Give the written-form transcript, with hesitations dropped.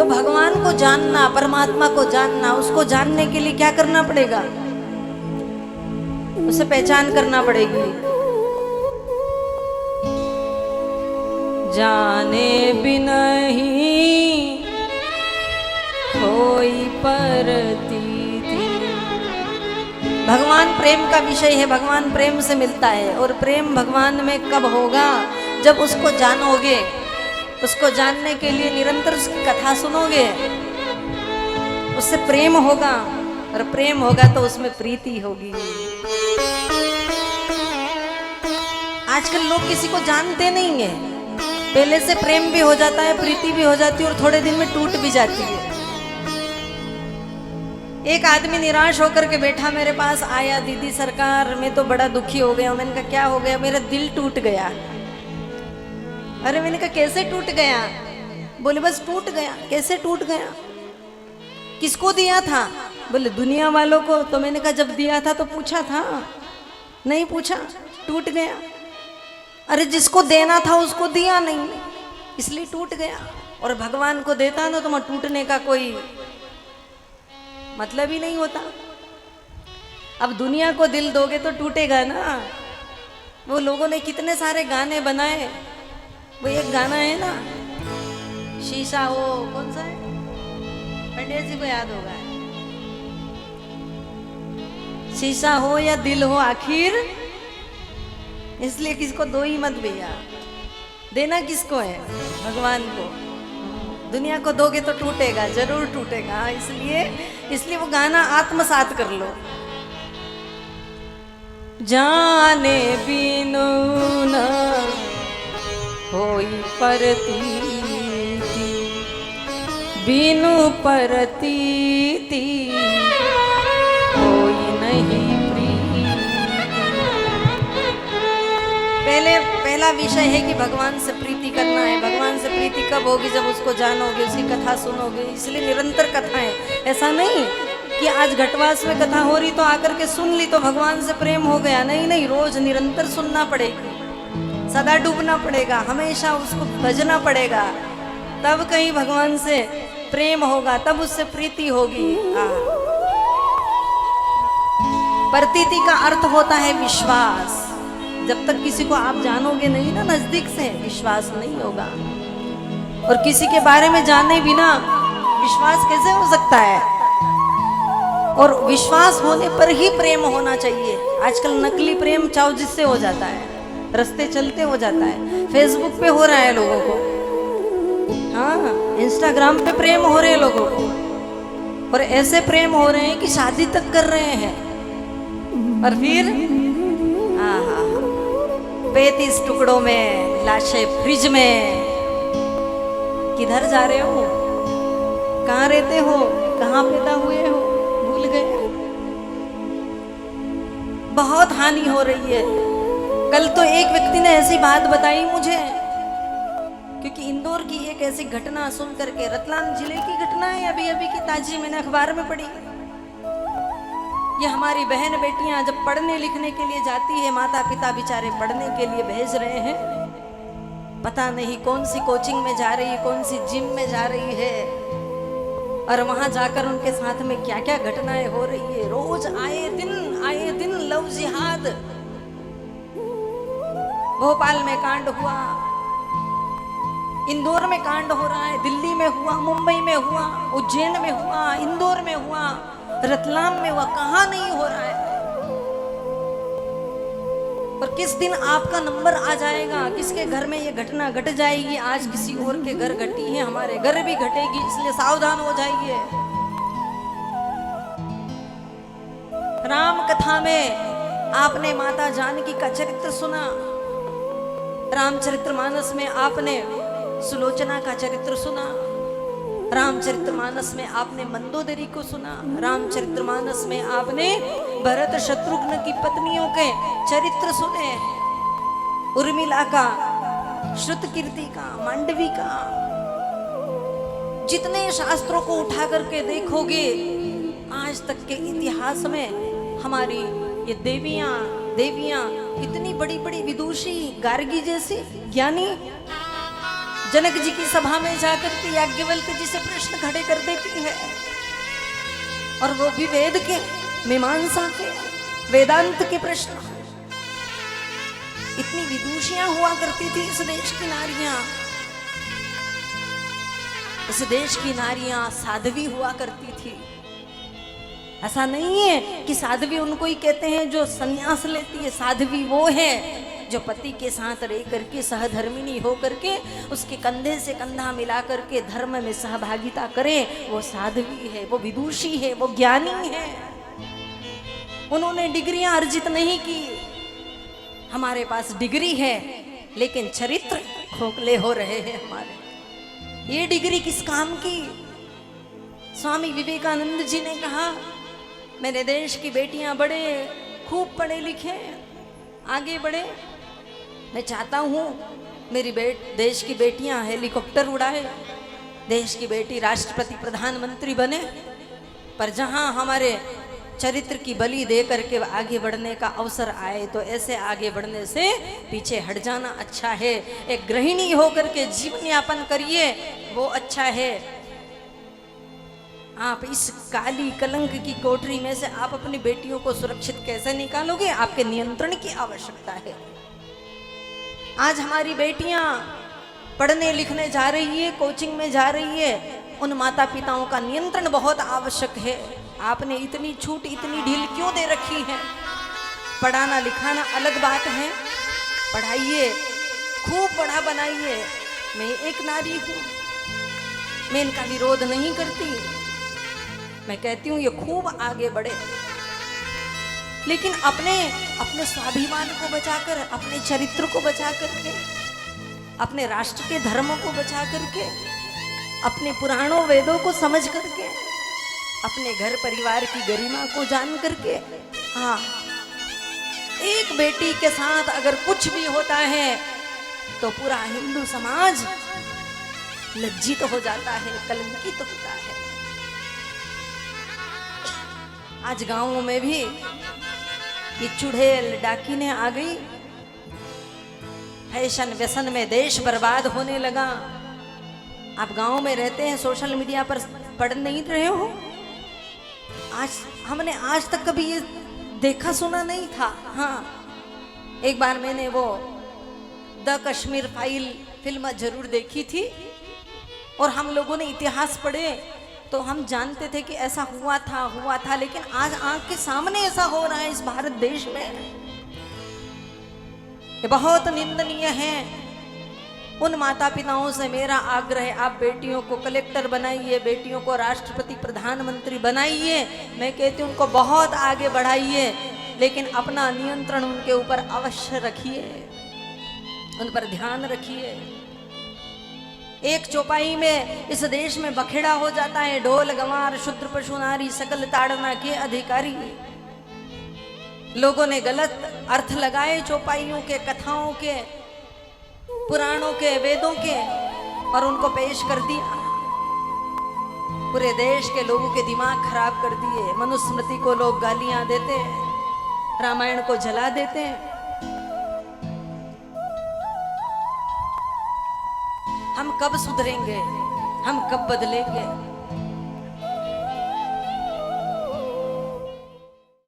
भगवान को जानना, परमात्मा को जानना, उसको जानने के लिए क्या करना पड़ेगा? उसे पहचान करना पड़ेगी। जाने बिनहि कोई प्रतीति। भगवान प्रेम का विषय है, भगवान प्रेम से मिलता है। और प्रेम भगवान में कब होगा? जब उसको जानोगे, उसको जानने के लिए निरंतर उसकी कथा सुनोगे, उससे प्रेम होगा। और प्रेम होगा तो उसमें प्रीति होगी। आजकल लोग किसी को जानते नहीं है, पहले से प्रेम भी हो जाता है, प्रीति भी हो जाती है और थोड़े दिन में टूट भी जाती है। एक आदमी निराश होकर के बैठा मेरे पास आया, दीदी सरकार मैं तो बड़ा दुखी हो गया। मैंने कहा क्या हो गया? मेरा दिल टूट गया। अरे मैंने कहा कैसे टूट गया? बोले बस टूट गया। कैसे टूट गया? किसको दिया था? बोले दुनिया वालों को। तो मैंने कहा जब दिया था तो पूछा था? नहीं पूछा, टूट गया। अरे जिसको देना था उसको दिया नहीं, इसलिए टूट गया। और भगवान को देता ना तो टूटने का कोई मतलब ही नहीं होता। अब दुनिया को दिल दोगे तो टूटेगा ना। वो लोगों ने कितने सारे गाने बनाए। वो एक गाना है ना, शीशा हो, कौन सा है? पंडित जी को याद होगा। शीशा हो या दिल हो, आखिर इसलिए किसको दो ही मत भैया। देना किसको है? भगवान को। दुनिया को दोगे तो टूटेगा, जरूर टूटेगा। इसलिए वो गाना आत्मसात कर लो। जाने बिनु न होई प्रतीति, बिनु प्रतीति होई नहीं प्रीति। पहला विषय है कि भगवान से प्रीति करना है। भगवान से प्रीति कब होगी? जब उसको जानोगे, उसकी कथा सुनोगे। इसलिए निरंतर कथाएं। ऐसा नहीं कि आज घटवास में कथा हो रही तो आकर के सुन ली तो भगवान से प्रेम हो गया। नहीं नहीं, रोज निरंतर सुनना पड़ेगा, सदा डूबना पड़ेगा, हमेशा उसको भजना पड़ेगा। तब कहीं भगवान से प्रेम होगा, तब उससे प्रीति होगी। प्रतीति का अर्थ होता है विश्वास। जब तक किसी को आप जानोगे नहीं ना नजदीक से, विश्वास नहीं होगा। और किसी के बारे में जाने बिना विश्वास कैसे हो सकता है? और विश्वास होने पर ही प्रेम होना चाहिए। आजकल नकली प्रेम चाव जिससे हो जाता है, रास्ते चलते हो जाता है। फेसबुक पे हो रहा है लोगों को, हाँ, इंस्टाग्राम पे प्रेम हो रहे हैं लोगों को। और ऐसे प्रेम हो रहे हैं कि शादी तक कर रहे हैं। और फिर 35 टुकड़ों में, लाशें फ्रिज में। किधर जा रहे हो? कहाँ रहते हो? कहाँ पैदा हुए हो? भूल गए। बहुत हानि हो रही है। कल तो एक व्यक्ति ने ऐसी बात बताई मुझे, क्योंकि इंदौर की एक ऐसी घटना सुन करके, रतलाम जिले की घटना है, अभी अभी की ताजी, मैंने अखबार में पढ़ी। ये हमारी बहन बेटियां जब पढ़ने लिखने के लिए जाती है, माता पिता बेचारे पढ़ने के लिए भेज रहे हैं, पता नहीं कौन सी कोचिंग में जा रही है, कौन सी जिम में जा रही है, और वहां जाकर उनके साथ में क्या क्या घटनाएं हो रही है। रोज आए दिन लव जिहाद। भोपाल में कांड हुआ, इंदौर में कांड हो रहा है, दिल्ली में हुआ, मुंबई में हुआ, उज्जैन में हुआ, इंदौर में हुआ, रतलाम में हुआ। कहां नहीं हो रहा है? और किस दिन आपका नंबर आ जाएगा, किसके घर में ये घटना घट जाएगी। आज किसी और के घर घटी है, हमारे घर भी घटेगी, इसलिए सावधान हो जाइए। राम कथा में आपने माता जानकी का चरित्र सुना, रामचरितमानस में आपने सुलोचना का चरित्र सुना, रामचरितमानस में आपने मंदोदरी को सुना, रामचरितमानस में आपने भरत शत्रुघ्न की पत्नियों के चरित्र सुने, उर्मिला का, श्रुतकीर्ति का, मांडवी का। जितने शास्त्रों को उठा करके देखोगे, आज तक के इतिहास में हमारी ये देवियां इतनी बड़ी बड़ी विदुषी, गार्गी जैसी ज्ञानी जनक जी की सभा में जाकर के याज्ञवल्क्य जी से प्रश्न खड़े कर देती है, और वो भी वेद के, मीमांसा के, वेदांत के प्रश्न। इतनी विदुषियां हुआ करती थी इस देश की नारियां। इस देश की नारियां साध्वी हुआ करती थी। ऐसा नहीं है कि साध्वी उनको ही कहते हैं जो संन्यास लेती है। साध्वी वो है जो पति के साथ रह करके सहधर्मिणी हो करके उसके कंधे से कंधा मिला करके धर्म में सहभागिता करे, वो साध्वी है, वो विदुषी है, वो ज्ञानी है। उन्होंने डिग्रियां अर्जित नहीं की। हमारे पास डिग्री है लेकिन चरित्र खोखले हो रहे हैं हमारे। ये डिग्री किस काम की? स्वामी विवेकानंद जी ने कहा, मेरे देश की बेटियां बड़े खूब पढ़े लिखे, आगे बढ़े। मैं चाहता हूँ मेरी देश की बेटियां हेलीकॉप्टर उड़ाए, देश की बेटी राष्ट्रपति प्रधानमंत्री बने। पर जहाँ हमारे चरित्र की बलि दे करके आगे बढ़ने का अवसर आए तो ऐसे आगे बढ़ने से पीछे हट जाना अच्छा है। एक गृहिणी होकर के जीवन यापन करिए, वो अच्छा है। आप इस काली कलंक की कोठरी में से आप अपनी बेटियों को सुरक्षित कैसे निकालोगे? आपके नियंत्रण की आवश्यकता है। आज हमारी बेटियां पढ़ने लिखने जा रही है, कोचिंग में जा रही है, उन माता पिताओं का नियंत्रण बहुत आवश्यक है। आपने इतनी छूट, इतनी ढील क्यों दे रखी है? पढ़ाना लिखाना अलग बात है, पढ़ाइए, खूब पढ़ा बनाइए। मैं एक नारी हूँ, मैं इनका विरोध नहीं करती। मैं कहती हूँ ये खूब आगे बढ़े, लेकिन अपने स्वाभिमान को बचाकर, अपने चरित्र को बचा करके, अपने राष्ट्र के धर्म को बचा करके, अपने पुराणों वेदों को समझ करके, अपने घर परिवार की गरिमा को जान करके। हाँ, एक बेटी के साथ अगर कुछ भी होता है तो पूरा हिंदू समाज लज्जित हो जाता है, कलंकित होता है। आज गांवों में भी ये चुड़ैल डाकिने आ गई, फैशन व्यसन में देश बर्बाद होने लगा। आप गांव में रहते हैं, सोशल मीडिया पर पढ़ नहीं रहे हो? हमने आज तक कभी ये देखा सुना नहीं था। हाँ, एक बार मैंने वो द कश्मीर फाइल फिल्म जरूर देखी थी, और हम लोगों ने इतिहास पढ़े तो हम जानते थे कि ऐसा हुआ था, लेकिन आज आंख के सामने ऐसा हो रहा है इस भारत देश में। ये बहुत निंदनीय है। उन माता पिताओं से मेरा आग्रह है, आप बेटियों को कलेक्टर बनाइए, बेटियों को राष्ट्रपति प्रधानमंत्री बनाइए। मैं कहती हूँ उनको बहुत आगे बढ़ाइए, लेकिन अपना नियंत्रण उनके ऊपर अवश्य रखिए, उन पर ध्यान रखिए। एक चौपाई में इस देश में बखेड़ा हो जाता है, ढोल गंवार शूद्र पशु नारी सकल ताड़ना के अधिकारी। लोगों ने गलत अर्थ लगाए चौपाइयों के, कथाओं के, पुराणों के, वेदों के, और उनको पेश कर दिया। पूरे देश के लोगों के दिमाग खराब कर दिए। मनुस्मृति को लोग गालियां देते हैं, रामायण को जला देते हैं। हम कब सुधरेंगे? हम कब बदलेंगे?